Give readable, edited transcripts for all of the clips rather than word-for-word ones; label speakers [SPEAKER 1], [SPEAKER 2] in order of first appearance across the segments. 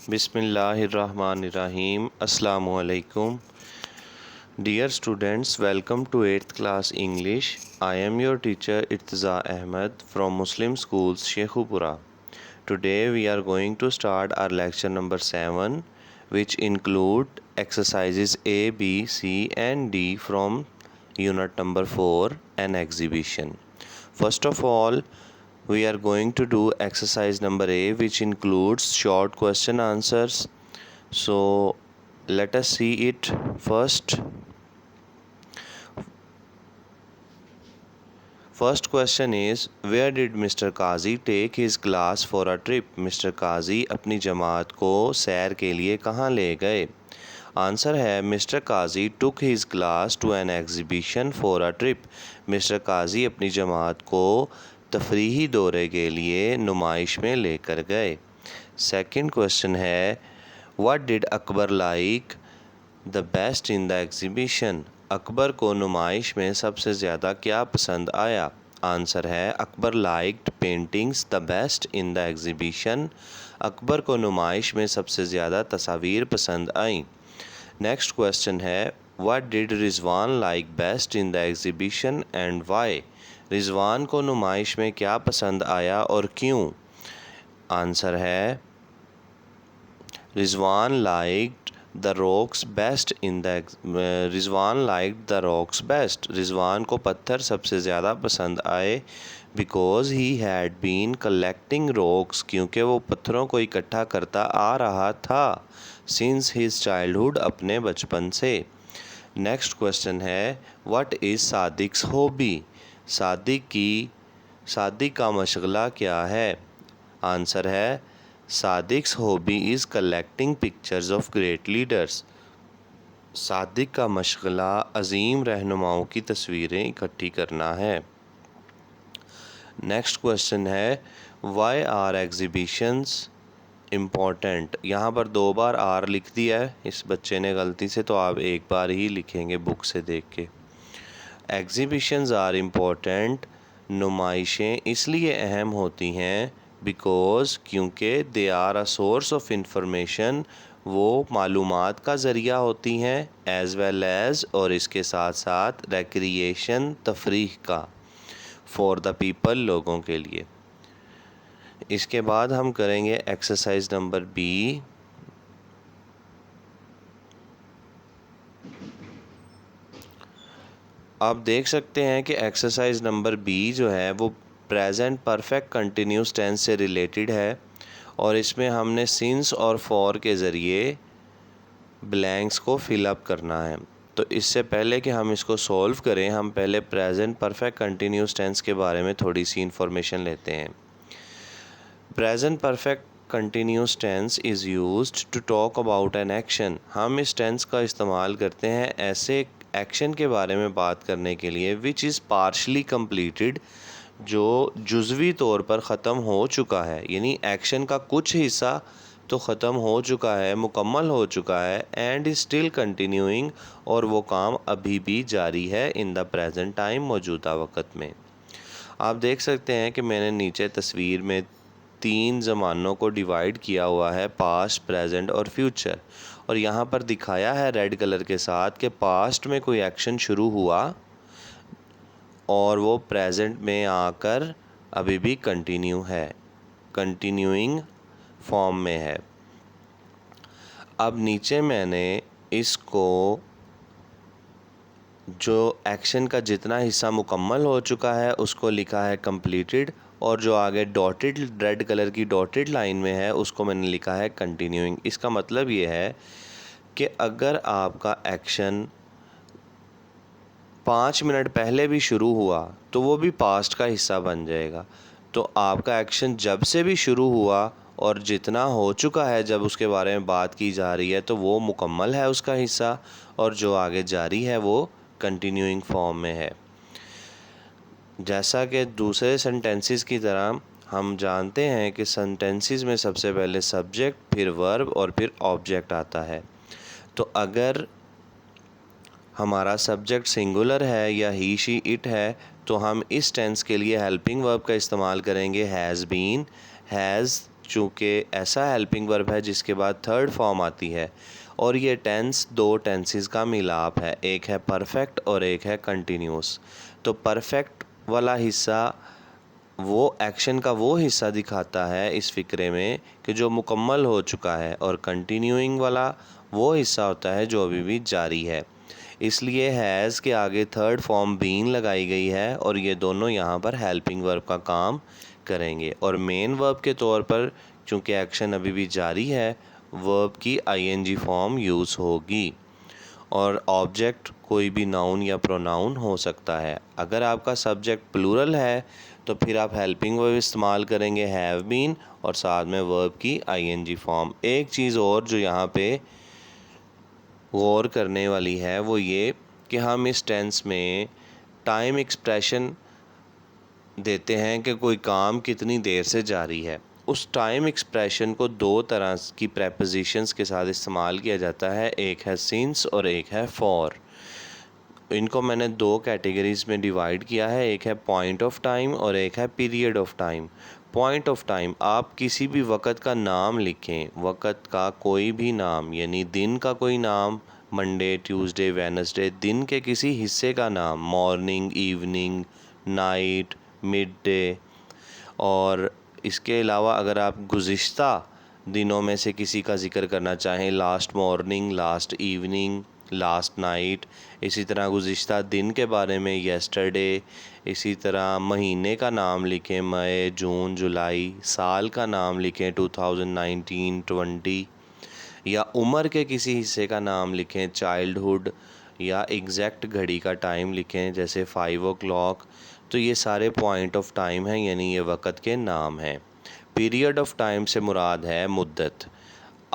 [SPEAKER 1] Bismillahirrahmanirrahim. Assalamu alaikum. Dear students, welcome to 8th class English. I am your teacher Irtiza Ahmed from Muslim Schools Sheikhupura. Today we are going to start our lecture number 7, which include exercises A, B, C and D from unit number 4, an exhibition. First of all, we are going to do exercise number A, which includes short question answers. So let us see it first. First question is, where did Mr. Kazi take his class for a trip? Mr. Kazi अपनी जमात को सैर के लिए कहाँ ले गए? Answer है mister Kazi took his class to an exhibition for a trip. Mister Kazi अपनी जमात को तफरीही दौरे के लिए नुमाइश में लेकर गए. सेकंड क्वेश्चन है, what did Akbar like the best in the exhibition? Akbar को नुमाइश में सबसे ज़्यादा क्या पसंद आया? आंसर है Akbar liked paintings the best in the exhibition. Akbar को नुमाइश में सबसे ज़्यादा तस्वीर पसंद आईं. नेक्स्ट क्वेश्चन है, what did Rizwan like best in the exhibition and why? Rizwan को नुमाइश में क्या पसंद आया और क्यों? आंसर है Rizwan liked the rocks best in the Rizwan liked the rocks best. Rizwan को पत्थर सबसे ज़्यादा पसंद आए because he had been collecting rocks, क्योंकि वो पत्थरों को इकट्ठा करता आ रहा था सिंस हिज चाइल्डहुड, अपने बचपन से. नेक्स्ट क्वेश्चन है, what is Sadiq's hobby? Sadiq का मशगला क्या है? आंसर है Sadiq's hobby is collecting pictures of great leaders. Sadiq का मशगला अजीम रहनुमाओं की तस्वीरें इकट्ठी करना है. नेक्स्ट क्वेश्चन है, वाई आर एग्जीबिशंस इम्पॉर्टेंट? यहाँ पर 2 बार आर लिख दिया है इस बच्चे ने गलती से, तो आप एक बार ही लिखेंगे बुक से देख के. Exhibitions are important. नुमाइशें इसलिए अहम होती हैं बिकॉज क्योंकि they are a source of information, वो मालूमात का ज़रिया होती हैं, एज़ वेल एज़ और इसके साथ साथ रिक्रिएशन तफरीह का, फॉर द पीपल लोगों के लिए. इसके बाद हम करेंगे एक्सरसाइज नंबर बी. आप देख सकते हैं कि एक्सरसाइज नंबर बी जो है वो प्रेजेंट परफेक्ट कंटिन्यूस टेंस से रिलेटेड है और इसमें हमने सिंस और फॉर के ज़रिए ब्लैंक्स को फिलअप करना है. तो इससे पहले कि हम इसको सॉल्व करें, हम पहले प्रेजेंट परफेक्ट कंटिन्यूस टेंस के बारे में थोड़ी सी इंफॉर्मेशन लेते हैं. Present perfect continuous tense is used to talk about an action. हम इस टेंस का इस्तेमाल करते हैं ऐसे एक्शन के बारे में बात करने के लिए विच इज़ पार्शली कम्प्लीटेड, जो जुज़वी तौर पर ख़त्म हो चुका है. यानी एक्शन का कुछ हिस्सा तो ख़त्म हो चुका है, मुकम्मल हो चुका है, एंड इज़ स्टिल कंटिन्यूइंग, और वो काम अभी भी जारी है इन द प्रेजेंट टाइम, मौजूदा वक़्त में. आप देख सकते हैं कि मैंने नीचे तस्वीर में 3 ज़मानों को डिवाइड किया हुआ है, पास्ट, प्रेजेंट और फ्यूचर. और यहाँ पर दिखाया है रेड कलर के साथ कि पास्ट में कोई एक्शन शुरू हुआ और वो प्रेजेंट में आकर अभी भी कंटिन्यू है, कंटिन्यूइंग फॉर्म में है. अब नीचे मैंने इसको जो एक्शन का जितना हिस्सा मुकम्मल हो चुका है उसको लिखा है कंप्लीटेड, और जो आगे डॉटेड रेड कलर की डॉटेड लाइन में है उसको मैंने लिखा है कंटिन्यूइंग. इसका मतलब ये है कि अगर आपका एक्शन 5 मिनट पहले भी शुरू हुआ तो वो भी पास्ट का हिस्सा बन जाएगा. तो आपका एक्शन जब से भी शुरू हुआ और जितना हो चुका है जब उसके बारे में बात की जा रही है तो वो मुकम्मल है उसका हिस्सा, और जो आगे जारी है वो कंटिन्यूइंग फॉर्म में है. जैसा कि दूसरे सेंटेंसेस की तरह हम जानते हैं कि सेंटेंसेस में सबसे पहले सब्जेक्ट, फिर वर्ब और फिर ऑब्जेक्ट आता है. तो अगर हमारा सब्जेक्ट सिंगुलर है या ही शी इट है तो हम इस टेंस के लिए हेल्पिंग वर्ब का इस्तेमाल करेंगे हैज़ बीन, हैज़ चूँकि ऐसा हेल्पिंग वर्ब है जिसके बाद थर्ड फॉर्म आती है, और ये टेंस दो टेंसेस का मिलाप है, एक है परफेक्ट और एक है कंटिन्यूस। तो परफेक्ट वाला हिस्सा वो एक्शन का वो हिस्सा दिखाता है इस फ़िक्रे में कि जो मुकम्मल हो चुका है, और कंटिन्यूइंग वाला वो हिस्सा होता है जो अभी भी जारी है। इसलिए हैज़ के आगे थर्ड फॉर्म बीन लगाई गई है, और ये दोनों यहाँ पर हेल्पिंग वर्ब का काम करेंगे। और मेन वर्ब के तौर पर चूँकि एक्शन अभी भी जारी है, वर्ब की आईएनजी फॉर्म यूज़ होगी। और ऑब्जेक्ट कोई भी नाउन या प्रोनाउन हो सकता है। अगर आपका सब्जेक्ट प्लूरल है तो फिर आप हेल्पिंग वर्ब इस्तेमाल करेंगे हैव बीन, और साथ में वर्ब की आईएनजी फॉर्म। एक चीज़ और जो यहाँ पे गौर करने वाली है वो ये कि हम इस टेंस में टाइम एक्सप्रेशन देते हैं कि कोई काम कितनी देर से जारी है। उस टाइम एक्सप्रेशन को दो तरह की प्रेपोजिशंस के साथ इस्तेमाल किया जाता है, एक है सिंस और एक है फॉर। इनको मैंने दो कैटेगरीज़ में डिवाइड किया है, एक है पॉइंट ऑफ टाइम और एक है period of time. Point of time, आप किसी भी वक़्त का नाम लिखें, वक़्त का कोई भी नाम, यानी दिन का कोई नाम, मंडे, ट्यूसडे, वेडनेसडे, दिन के किसी हिस्से का नाम, morning, evening, night, mid day. और इसके अलावा अगर आप गुज़िश्ता दिनों में से किसी का ज़िक्र करना चाहें, last morning, last evening, last night, इसी तरह गुज़िश्ता दिन के बारे में येस्टरडे, इसी तरह महीने का नाम लिखें मई, जून, जुलाई, साल का नाम लिखें 2019, 20, या उम्र के किसी हिस्से का नाम लिखें चाइल्डहुड, या एग्जैक्ट घड़ी का टाइम लिखें जैसे 5 o'clock। तो ये सारे पॉइंट ऑफ टाइम हैं, यानी ये वक़्त के नाम हैं। पीरियड ऑफ टाइम से मुराद है मुद्दत।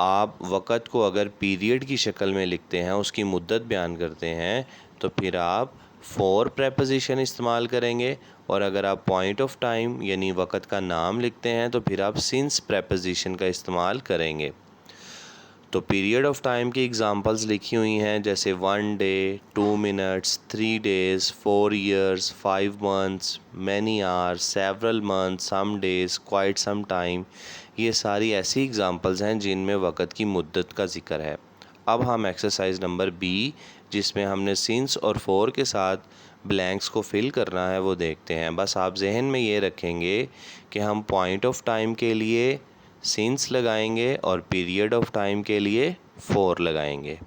[SPEAKER 1] आप वक़्त को अगर पीरियड की शक्ल में लिखते हैं, उसकी मुद्दत बयान करते हैं, तो फिर आप फॉर प्रेपोजिशन इस्तेमाल करेंगे, और अगर आप पॉइंट ऑफ टाइम यानी वक़्त का नाम लिखते हैं तो फिर आप सिंस प्रेपोजिशन का इस्तेमाल करेंगे। तो पीरियड ऑफ टाइम की एग्जांपल्स लिखी हुई हैं जैसे 1 day, 2 minutes, 3 days, 4 years, 5 months, many hours, several months, some days, quite some time. ये सारी ऐसी एग्जांपल्स हैं जिनमें वक़्त की मुद्दत का ज़िक्र है। अब हम एक्सरसाइज नंबर बी, जिसमें हमने सिंस और फॉर के साथ ब्लैंक्स को फिल करना है, वो देखते हैं। बस आप जहन में ये रखेंगे कि हम पॉइंट ऑफ टाइम के लिए सिंस लगाएंगे और पीरियड ऑफ टाइम के लिए फॉर लगाएंगे।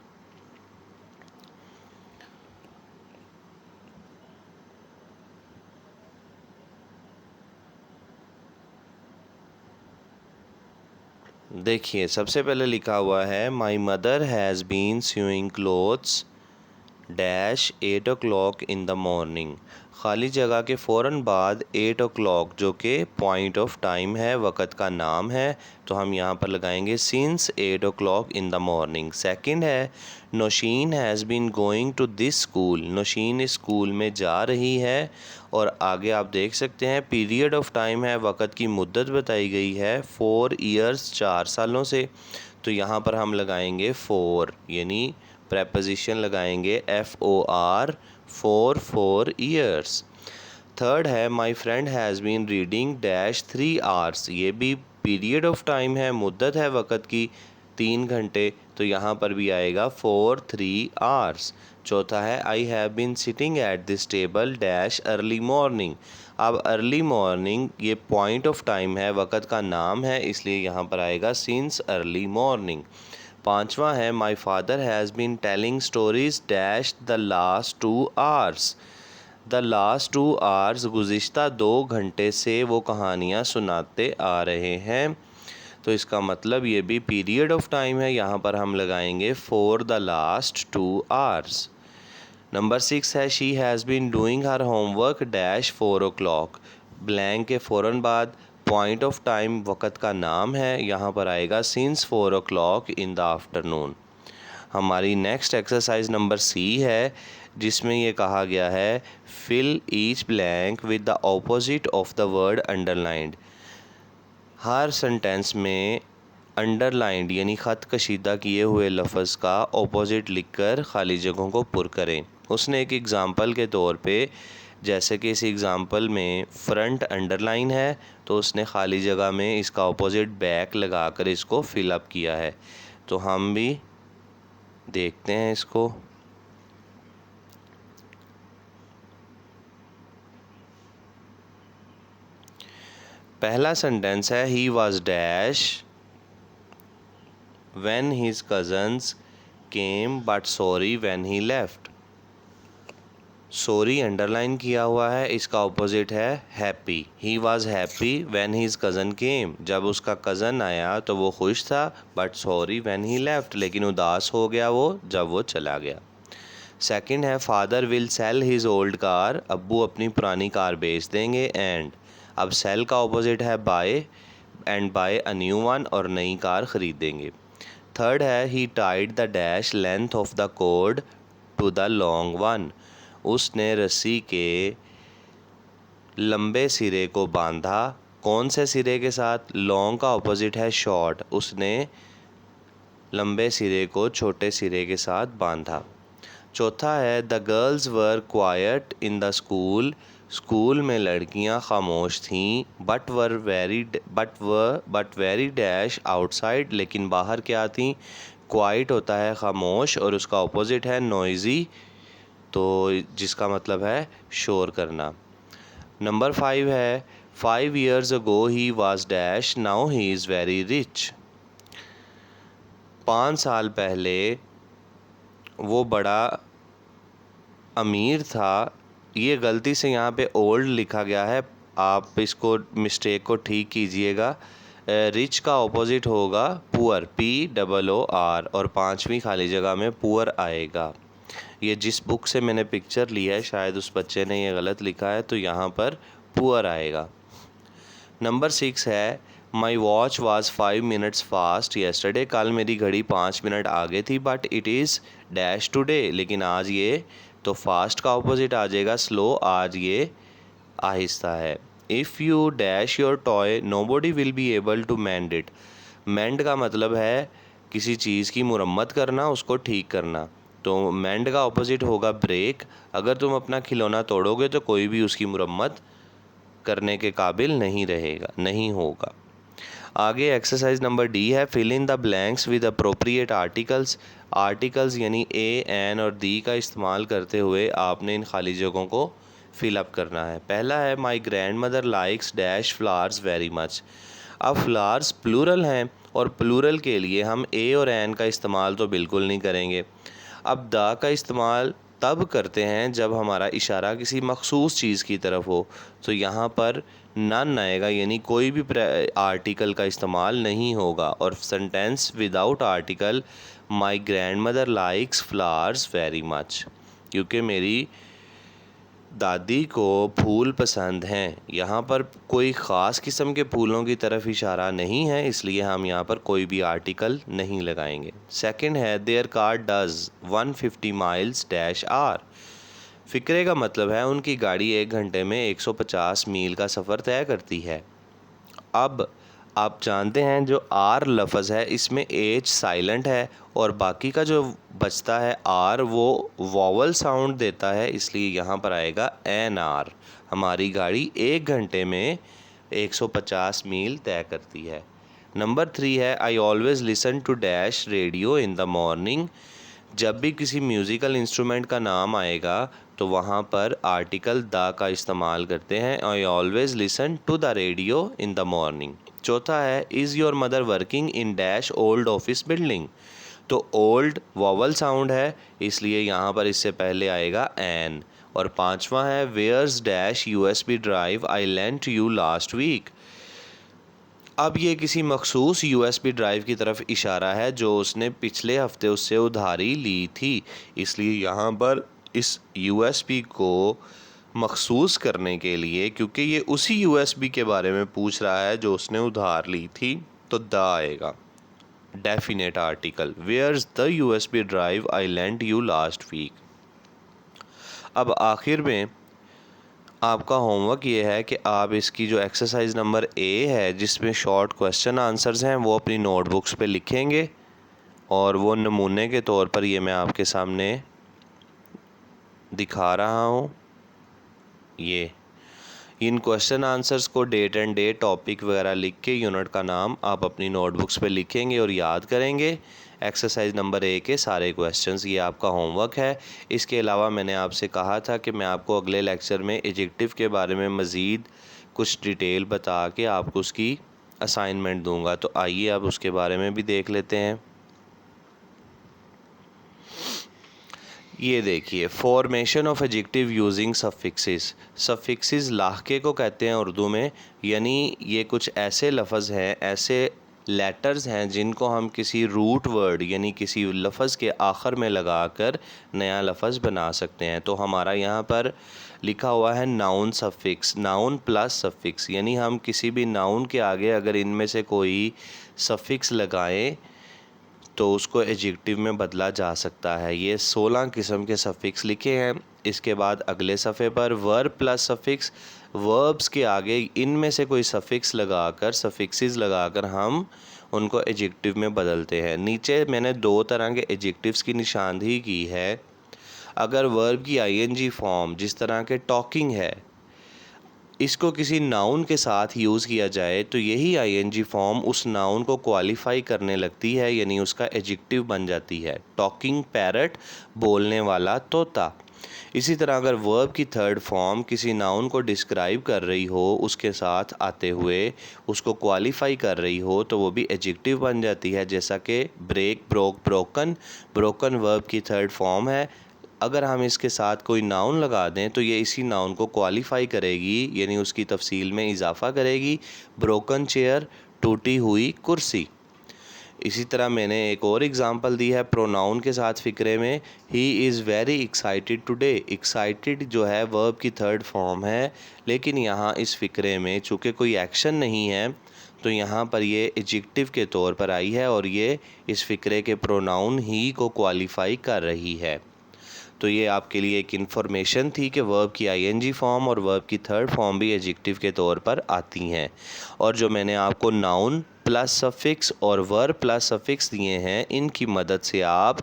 [SPEAKER 1] देखिए, सबसे पहले लिखा हुआ है my mother has been sewing clothes dash 8 o'clock in the morning. खाली जगह के फ़ौरन बाद 8 o'clock जो कि पॉइंट ऑफ टाइम है, वक़्त का नाम है, तो हम यहाँ पर लगाएंगे since 8 o'clock in the morning. Second है Nausheen has been going to this school. Nausheen इस स्कूल में जा रही है, और आगे आप देख सकते हैं पीरियड ऑफ टाइम है, वक़्त की मुद्दत बताई गई है 4 ईयर्स, 4 सालों से, तो यहाँ पर हम लगाएंगे 4, यानी प्रेपोजिशन लगाएंगे FOR, 4 ईयर्स। थर्ड है my friend has been reading dash 3 hours. ये भी पीरियड ऑफ टाइम है, मुद्दत है वक़्त की 3 घंटे, तो यहाँ पर भी आएगा 4 3 आवर्स। चौथा है I have been sitting at this table dash early morning. अब अर्ली मॉर्निंग ये पॉइंट ऑफ टाइम है, वक़्त का नाम है, इसलिए यहाँ पर आएगा सिंस अर्ली मॉर्निंग। पांचवा है my father has been telling stories dash the last 2 hours. The last 2 hours गुज़िश्ता 2 घंटे से वो कहानियाँ सुनाते आ रहे हैं, तो इसका मतलब ये भी पीरियड ऑफ टाइम है, यहाँ पर हम लगाएंगे for the last 2 hours. Number 6 है she has been doing her homework dash 4 o'clock। Blank के फ़ौरन बाद पॉइंट ऑफ टाइम वक़्त का नाम है, यहाँ पर आएगा since 4 o'clock in the afternoon. हमारी नेक्स्ट एक्सरसाइज नंबर सी है, जिसमें ये कहा गया है fill each blank with the opposite of the word underlined. हर सेंटेंस में अंडरलाइंड यानी ख़त कशीदा किए हुए लफ्ज़ का ऑपोजिट लिखकर खाली जगहों को पुर करें। उसने एक एग्ज़ाम्पल के तौर पे जैसे कि इस एग्ज़ाम्पल में फ्रंट अंडरलाइन है तो उसने खाली जगह में इसका ऑपोजिट बैक लगाकर इसको फिलअप किया है। तो हम भी देखते हैं इसको। पहला सेंटेंस है he was dash when his cousins came but sorry when he left. Sorry underline किया हुआ है, इसका ऑपोजिट है happy. He was happy when his cousin came, जब उसका कज़न आया तो वो खुश था, but sorry when he left, लेकिन उदास हो गया वो जब वो चला गया। सेकंड है father will sell his old car, अब्बू अपनी पुरानी कार बेच देंगे। एंड अब सेल का ऑपोजिट है buy, and buy a new one, और नई कार ख़रीदेंगे। थर्ड है he tied the dash length of the cord to the long one, उसने रस्सी के लंबे सिरे को बांधा। कौन से सिरे के साथ? लॉन्ग का ऑपोजिट है शॉर्ट, उसने लंबे सिरे को छोटे सिरे के साथ बांधा। चौथा है the girls were quite in the school, school में लड़कियां खामोश थीं, बट वेरी डैश आउटसाइड, लेकिन बाहर क्या थीं? क्वाइट होता है खामोश और उसका ऑपोजिट है नॉइजी, तो जिसका मतलब है शोर करना। नंबर 5 है 5 years ago he was dash now he is very rich, 5 साल पहले वो बड़ा अमीर था। ये गलती से यहाँ पे ओल्ड लिखा गया है, आप इसको मिस्टेक को ठीक कीजिएगा। रिच का ऑपोजिट होगा पुअर, POOR, और 5वीं खाली जगह में पुअर आएगा। ये जिस बुक से मैंने पिक्चर ली है शायद उस बच्चे ने ये गलत लिखा है, तो यहाँ पर पुअर आएगा। नंबर 6 है my watch was 5 minutes fast yesterday, कल मेरी घड़ी 5 मिनट आगे थी, but it is dash today, लेकिन आज ये, तो फास्ट का ऑपोजिट आ जाएगा स्लो, आज ये आहिस्ता है। If you dash your toy nobody will be able to mend it, mend का मतलब है किसी चीज़ की मुरम्मत करना, उसको ठीक करना, तो मेंड का ऑपोजिट होगा ब्रेक। अगर तुम अपना खिलौना तोड़ोगे तो कोई भी उसकी मुरम्मत करने के काबिल नहीं होगा। आगे एक्सरसाइज नंबर डी है fill in the blanks with appropriate articles, articles यानी ए, एन और दी का इस्तेमाल करते हुए आपने इन खाली जगहों को फिलअप करना है। पहला है my grand mother likes dash flowers very much. अब फ्लावर्स प्लूरल हैं और प्लूरल के लिए हम ए और एन का इस्तेमाल तो बिल्कुल नहीं करेंगे। अब द का इस्तेमाल तब करते हैं जब हमारा इशारा किसी मखसूस चीज़ की तरफ हो, तो यहाँ पर नन आएगा, यानी कोई भी आर्टिकल का इस्तेमाल नहीं होगा। और sentence without article my grand mother likes flowers very much, क्योंकि मेरी दादी को फूल पसंद हैं। यहाँ पर कोई ख़ास किस्म के फूलों की तरफ इशारा नहीं है, इसलिए हम यहाँ पर कोई भी आर्टिकल नहीं लगाएंगे। सेकंड है their car does 150 miles dash are, फ़िक्रे का मतलब है उनकी गाड़ी 1 घंटे में 150 मील का सफ़र तय करती है। अब आप जानते हैं जो आर लफ्ज़ है इसमें एच साइलेंट है और बाकी का जो बचता है आर वो वॉवल साउंड देता है, इसलिए यहाँ पर आएगा एन आर। हमारी गाड़ी 1 घंटे में 150 मील तय करती है। नंबर 3 है I always listen to dash radio in the morning, जब भी किसी म्यूज़िकल इंस्ट्रूमेंट का नाम आएगा तो वहाँ पर आर्टिकल द का इस्तेमाल करते हैं। I always listen to the radio in the morning. चौथा है is your mother working in dash old office building, तो ओल्ड वॉवल साउंड है इसलिए यहाँ पर इससे पहले आएगा एन। और 5वां है where's dash USB drive I lent you last week, अब ये किसी मखसूस USB ड्राइव की तरफ इशारा है जो उसने पिछले हफ्ते उससे उधारी ली थी, इसलिए यहाँ पर इस USB को मखसूस करने के लिए, क्योंकि ये उसी USB के बारे में पूछ रहा है जो उसने उधार ली थी, तो द आएगा definite article where's the USB drive I lent you last week. अब आखिर में आपका होमवर्क ये है कि आप इसकी जो एक्सरसाइज नंबर ए है जिसमें शॉर्ट क्वेश्चन आंसर्स हैं वो अपनी नोटबुक्स पे लिखेंगे, और वो नमूने के तौर पर ये मैं आपके सामने दिखा रहा हूँ। ये इन क्वेश्चन आंसर्स को डेट एंड डे टॉपिक वगैरह लिख के यूनिट का नाम आप अपनी नोटबुक्स पे लिखेंगे और याद करेंगे। एक्सरसाइज नंबर 1 के सारे क्वेश्चंस ये आपका होमवर्क है। इसके अलावा मैंने आपसे कहा था कि मैं आपको अगले लेक्चर में एडजेक्टिव के बारे में मज़ीद कुछ डिटेल बता के आपको उसकी असाइनमेंट दूंगा। तो आइए अब उसके बारे में भी देख लेते हैं। ये देखिए, formation of adjective using suffixes. Suffixes लाहके को कहते हैं उर्दू में, यानी ये कुछ ऐसे लफ्ज़ हैं, ऐसे लेटर्स हैं जिनको हम किसी रूट वर्ड यानी किसी लफ्ज़ के आखिर में लगाकर नया लफ्ज़ बना सकते हैं। तो हमारा यहाँ पर लिखा हुआ है noun suffix, noun plus suffix, यानी हम किसी भी नाउन के आगे अगर इनमें से कोई सफिक्स लगाएं तो उसको एडजेक्टिव में बदला जा सकता है। ये 16 किस्म के सफिक्स लिखे हैं। इसके बाद अगले सफ़े पर वर्ब प्लस सफिक्स, वर्ब्स के आगे इनमें से कोई सफिक्स लगाकर सफिक्सेस लगाकर हम उनको एडजेक्टिव में बदलते हैं। नीचे मैंने 2 तरह के एडजेक्टिव्स की निशानदेही की है। अगर वर्ब की आईएनजी फॉर्म जिस तरह के टॉकिंग है, इसको किसी नाउन के साथ यूज़ किया जाए तो यही आईएनजी फॉर्म उस नाउन को क्वालिफाई करने लगती है, यानी उसका एडजेक्टिव बन जाती है। टॉकिंग पैरट, बोलने वाला तोता। इसी तरह अगर वर्ब की थर्ड फॉर्म किसी नाउन को डिस्क्राइब कर रही हो, उसके साथ आते हुए उसको क्वालिफाई कर रही हो, तो वो भी एडजेक्टिव बन जाती है। जैसा कि break, broke, broken. Broken verb की थर्ड फॉर्म है। अगर हम इसके साथ कोई नाउन लगा दें तो ये इसी नाउन को क्वालिफाई करेगी, यानी उसकी तफसील में इजाफ़ा करेगी। ब्रोकन चेयर, टूटी हुई कुर्सी। इसी तरह मैंने एक और एग्ज़ाम्पल दी है प्रोनाउन के साथ फ़िक्रे में। He is very excited today. Excited जो है वर्ब की थर्ड फॉर्म है, लेकिन यहाँ इस फ़िक्रे में चूँकि कोई एक्शन नहीं है तो यहाँ पर ये एडजेक्टिव के तौर पर आई है और ये इस फ़िक्रे के प्रोनाउन ही को क्वालिफाई कर रही है। तो ये आपके लिए एक इन्फॉर्मेशन थी कि वर्ब की आईएनजी फॉर्म और वर्ब की थर्ड फॉर्म भी एडजेक्टिव के तौर पर आती हैं। और जो मैंने आपको नाउन प्लस सफिक्स और वर्ब प्लस सफिक्स दिए हैं, इनकी मदद से आप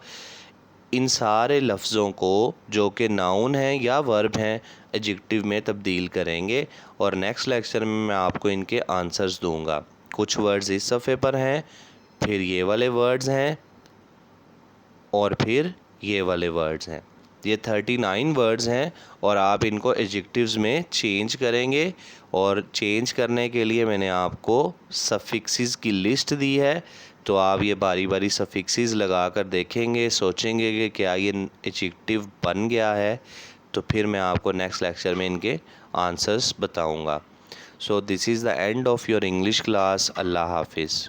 [SPEAKER 1] इन सारे लफ्ज़ों को जो कि नाउन हैं या वर्ब हैं एडजेक्टिव में तब्दील करेंगे। और नेक्स्ट लेक्चर में मैं आपको इनके आंसर्स दूंगा। कुछ वर्ड्स इस सफ़े पर हैं, फिर ये वाले वर्ड्स हैं और फिर ये वाले वर्ड्स हैं। ये 39 वर्ड्स हैं और आप इनको एडजेक्टिव्स में चेंज करेंगे। और चेंज करने के लिए मैंने आपको सफिक्सेस की लिस्ट दी है, तो आप ये बारी बारी सफिक्सेस लगा कर देखेंगे, सोचेंगे कि क्या ये एडजेक्टिव बन गया है, तो फिर मैं आपको नेक्स्ट लेक्चर में इनके आंसर्स बताऊंगा। So this is the end of your English class. अल्लाह हाफिज़।